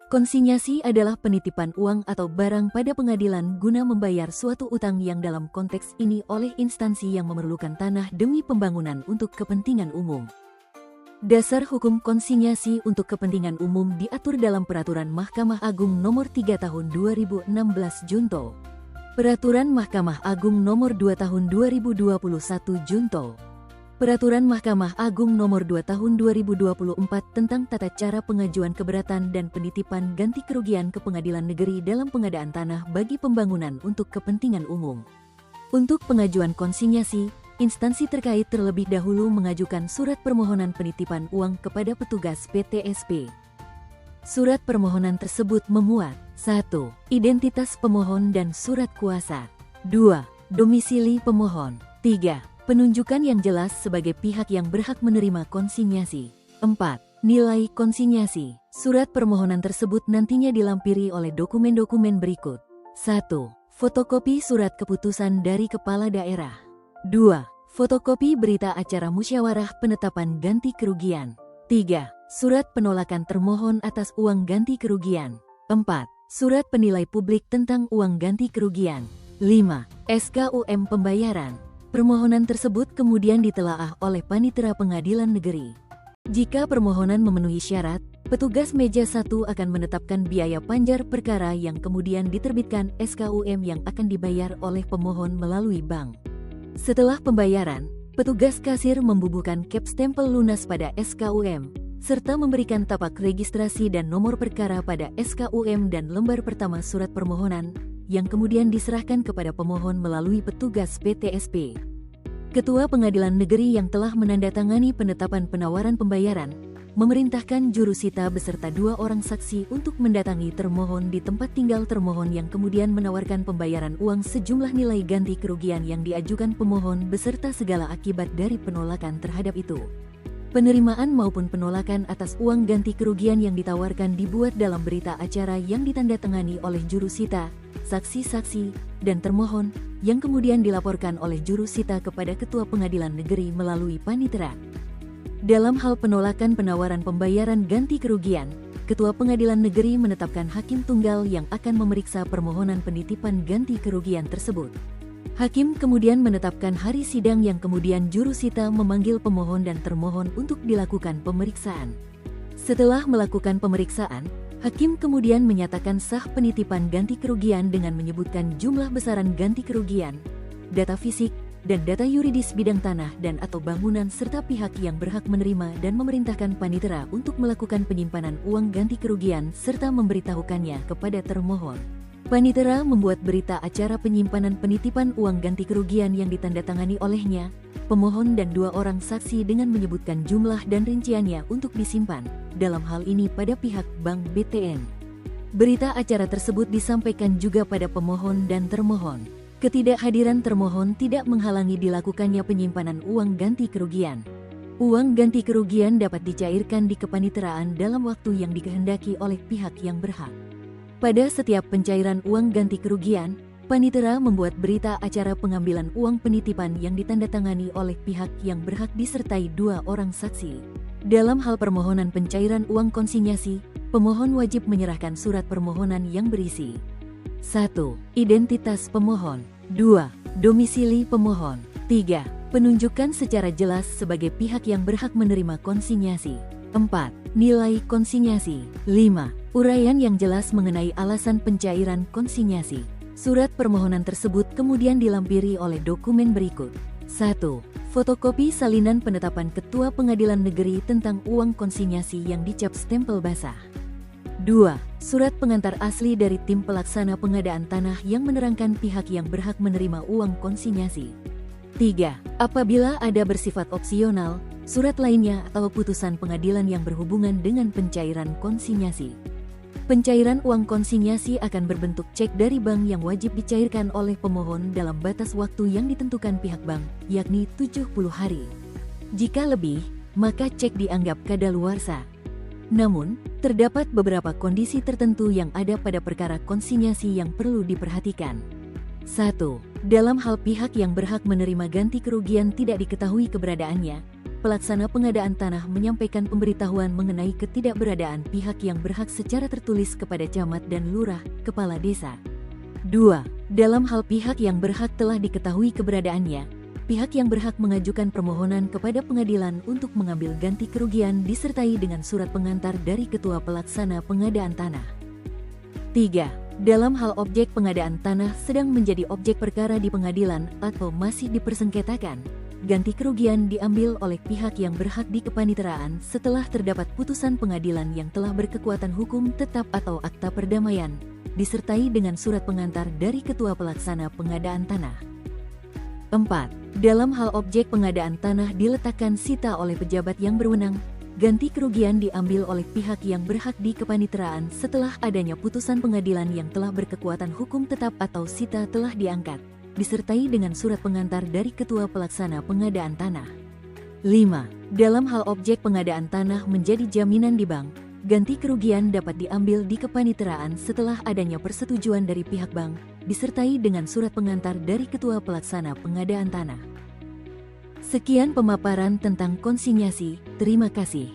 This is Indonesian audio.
Konsinyasi adalah penitipan uang atau barang pada pengadilan guna membayar suatu utang yang dalam konteks ini oleh instansi yang memerlukan tanah demi pembangunan untuk kepentingan umum. Dasar hukum konsinyasi untuk kepentingan umum diatur dalam Peraturan Mahkamah Agung Nomor 3 Tahun 2016 Junto, Peraturan Mahkamah Agung Nomor 2 Tahun 2021 Junto, Peraturan Mahkamah Agung Nomor 2 Tahun 2024 tentang tata cara pengajuan keberatan dan penitipan ganti kerugian ke Pengadilan Negeri dalam pengadaan tanah bagi pembangunan untuk kepentingan umum. Untuk pengajuan konsinyasi, instansi terkait terlebih dahulu mengajukan surat permohonan penitipan uang kepada petugas PTSP. Surat permohonan tersebut memuat 1. Identitas pemohon dan surat kuasa. 2. Domisili pemohon. 3. Penunjukan yang jelas sebagai pihak yang berhak menerima konsinyasi. 4. Nilai konsinyasi. Surat permohonan tersebut nantinya dilampiri oleh dokumen-dokumen berikut. 1. Fotokopi surat keputusan dari Kepala Daerah. 2. Fotokopi berita acara musyawarah penetapan ganti kerugian. 3. Surat penolakan termohon atas uang ganti kerugian. 4. Surat penilai publik tentang uang ganti kerugian. 5. SKUM pembayaran. Permohonan tersebut kemudian ditelaah oleh Panitera Pengadilan Negeri. Jika permohonan memenuhi syarat, petugas meja 1 akan menetapkan biaya panjar perkara yang kemudian diterbitkan SKUM yang akan dibayar oleh pemohon melalui bank. Setelah pembayaran, petugas kasir membubuhkan cap stempel lunas pada SKUM, serta memberikan tapak registrasi dan nomor perkara pada SKUM dan lembar pertama surat permohonan, yang kemudian diserahkan kepada pemohon melalui petugas PTSP. Ketua Pengadilan Negeri yang telah menandatangani penetapan penawaran pembayaran, memerintahkan jurusita beserta 2 orang saksi untuk mendatangi termohon di tempat tinggal termohon yang kemudian menawarkan pembayaran uang sejumlah nilai ganti kerugian yang diajukan pemohon beserta segala akibat dari penolakan terhadap itu. Penerimaan maupun penolakan atas uang ganti kerugian yang ditawarkan dibuat dalam berita acara yang ditandatangani oleh jurusita, saksi-saksi, dan termohon, yang kemudian dilaporkan oleh jurusita kepada Ketua Pengadilan Negeri melalui Panitera. Dalam hal penolakan penawaran pembayaran ganti kerugian, Ketua Pengadilan Negeri menetapkan hakim tunggal yang akan memeriksa permohonan penitipan ganti kerugian tersebut. Hakim kemudian menetapkan hari sidang yang kemudian jurusita memanggil pemohon dan termohon untuk dilakukan pemeriksaan. Setelah melakukan pemeriksaan, hakim kemudian menyatakan sah penitipan ganti kerugian dengan menyebutkan jumlah besaran ganti kerugian, data fisik, dan data yuridis bidang tanah dan atau bangunan serta pihak yang berhak menerima dan memerintahkan Panitera untuk melakukan penyimpanan uang ganti kerugian serta memberitahukannya kepada termohon. Panitera membuat berita acara penyimpanan penitipan uang ganti kerugian yang ditandatangani olehnya, pemohon dan 2 orang saksi dengan menyebutkan jumlah dan rinciannya untuk disimpan, dalam hal ini pada pihak Bank BTN. Berita acara tersebut disampaikan juga pada pemohon dan termohon. Ketidakhadiran termohon tidak menghalangi dilakukannya penyimpanan uang ganti kerugian. Uang ganti kerugian dapat dicairkan di kepaniteraan dalam waktu yang dikehendaki oleh pihak yang berhak. Pada setiap pencairan uang ganti kerugian, Panitera membuat berita acara pengambilan uang penitipan yang ditandatangani oleh pihak yang berhak disertai 2 orang saksi. Dalam hal permohonan pencairan uang konsinyasi, pemohon wajib menyerahkan surat permohonan yang berisi 1. Identitas pemohon. 2. Domisili pemohon. 3. Penunjukan secara jelas sebagai pihak yang berhak menerima konsinyasi. 4. Nilai konsinyasi. 5. Uraian yang jelas mengenai alasan pencairan konsinyasi. Surat permohonan tersebut kemudian dilampiri oleh dokumen berikut. 1. Fotokopi salinan penetapan Ketua Pengadilan Negeri tentang uang konsinyasi yang dicap stempel basah. 2. Surat pengantar asli dari tim pelaksana pengadaan tanah yang menerangkan pihak yang berhak menerima uang konsinyasi. 3. Apabila ada bersifat opsional, surat lainnya atau putusan pengadilan yang berhubungan dengan pencairan konsinyasi. Pencairan uang konsinyasi akan berbentuk cek dari bank yang wajib dicairkan oleh pemohon dalam batas waktu yang ditentukan pihak bank, yakni 70 hari. Jika lebih, maka cek dianggap kadaluarsa. Namun, terdapat beberapa kondisi tertentu yang ada pada perkara konsinyasi yang perlu diperhatikan. 1. Dalam hal pihak yang berhak menerima ganti kerugian tidak diketahui keberadaannya, Pelaksana Pengadaan Tanah menyampaikan pemberitahuan mengenai ketidakberadaan pihak yang berhak secara tertulis kepada camat dan lurah, kepala desa. 2. Dalam hal pihak yang berhak telah diketahui keberadaannya, pihak yang berhak mengajukan permohonan kepada pengadilan untuk mengambil ganti kerugian disertai dengan surat pengantar dari Ketua Pelaksana Pengadaan Tanah. 3. Dalam hal objek pengadaan tanah sedang menjadi objek perkara di pengadilan atau masih dipersengketakan, ganti kerugian diambil oleh pihak yang berhak di kepaniteraan setelah terdapat putusan pengadilan yang telah berkekuatan hukum tetap atau akta perdamaian, disertai dengan surat pengantar dari Ketua Pelaksana Pengadaan Tanah. 4. Dalam hal objek pengadaan tanah diletakkan sita oleh pejabat yang berwenang, ganti kerugian diambil oleh pihak yang berhak di kepaniteraan setelah adanya putusan pengadilan yang telah berkekuatan hukum tetap atau sita telah diangkat, disertai dengan surat pengantar dari Ketua Pelaksana Pengadaan Tanah. 5. Dalam hal objek pengadaan tanah menjadi jaminan di bank, ganti kerugian dapat diambil di kepaniteraan setelah adanya persetujuan dari pihak bank, disertai dengan surat pengantar dari Ketua Pelaksana Pengadaan Tanah. Sekian pemaparan tentang konsinyasi, terima kasih.